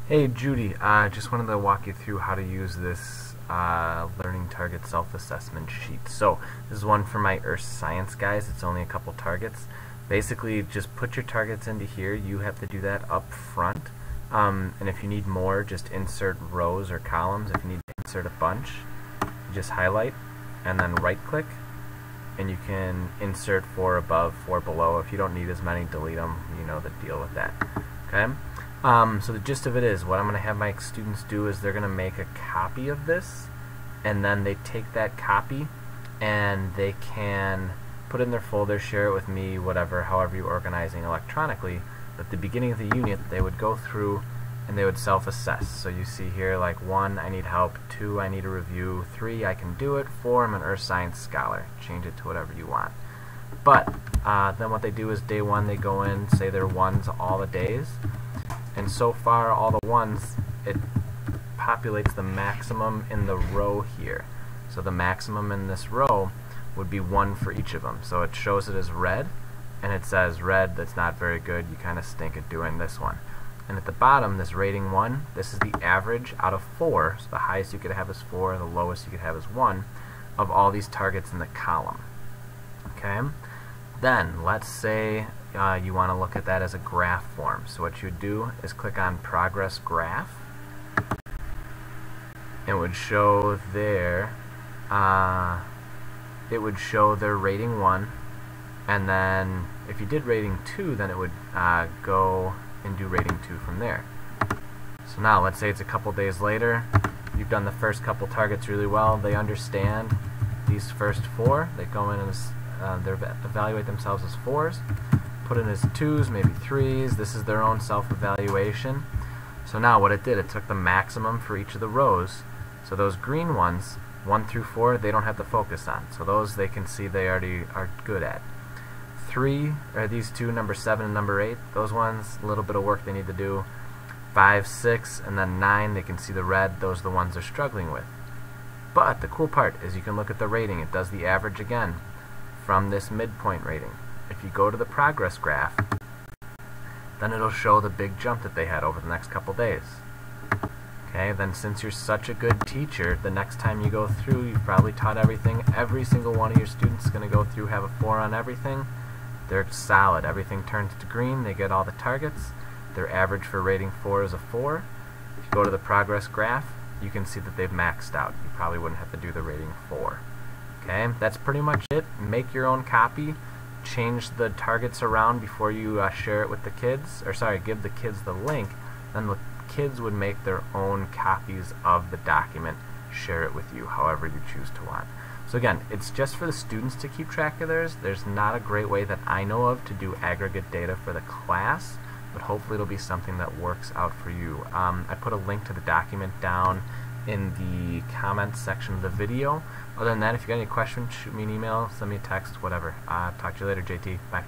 Hey Judy, just wanted to walk you through how to use this learning target self-assessment sheet. So this is one for my earth science guys. It's only a couple targets. Basically just put your targets into here. You have to do that up front, and if you need more, just insert rows or columns. If you need to insert a bunch, you just highlight and then right click, and you can insert 4 above, 4 below. If you don't need as many, delete them. You know the deal with that. Okay. So the gist of it is, what I'm going to have my students do is they're going to make a copy of this, and then they take that copy and they can put it in their folder, share it with me, whatever, however you're organizing electronically. But at the beginning of the unit, they would go through and they would self-assess. So you see here, like 1, I need help, 2, I need a review, 3, I can do it, 4, I'm an earth science scholar. Change it to whatever you want. But then what they do is day 1, they go in, say their 1s all the days. And so far, all the 1s, it populates the maximum in the row here. So the maximum in this row would be 1 for each of them. So it shows it as red, and it says red, that's not very good, you kind of stink at doing this one. And at the bottom, this rating 1, this is the average out of 4, so the highest you could have is 4, the lowest you could have is 1, of all these targets in the column. Okay? Then, let's say you want to look at that as a graph form. So what you would do is click on Progress Graph. It would show their rating 1, and then if you did rating 2, then it would go and do rating 2 from there. So now, let's say it's a couple days later. You've done the first couple targets really well. They understand these first 4. They go in as they evaluate themselves as 4s, put in as 2s, maybe 3s. This is their own self-evaluation. So now what it did, it took the maximum for each of the rows. So those green ones, 1 through 4, they don't have to focus on. So those they can see they already are good at. 3 are these two, number 7 and number 8. Those ones, a little bit of work they need to do. 5, 6, and then 9, they can see the red. Those are the ones they're struggling with. But the cool part is you can look at the rating. It does the average again from this midpoint rating. If you go to the progress graph, then it'll show the big jump that they had over the next couple days. Okay, then since you're such a good teacher, the next time you go through, you've probably taught everything. Every single one of your students is going to go through, have a 4 on everything. They're solid. Everything turns to green. They get all the targets. Their average for rating 4 is a 4. If you go to the progress graph, you can see that they've maxed out. You probably wouldn't have to do the rating 4. Okay, that's pretty much it. Make your own copy. Change the targets around before you share it with the kids, or sorry, give the kids the link. Then the kids would make their own copies of the document, share it with you however you choose to want. So again, it's just for the students to keep track of theirs. There's not a great way that I know of to do aggregate data for the class, but hopefully it'll be something that works out for you. I put a link to the document down in the comments section of the video. Other than that, if you got any questions, shoot me an email, send me a text, whatever. Talk to you later, JT. Bye.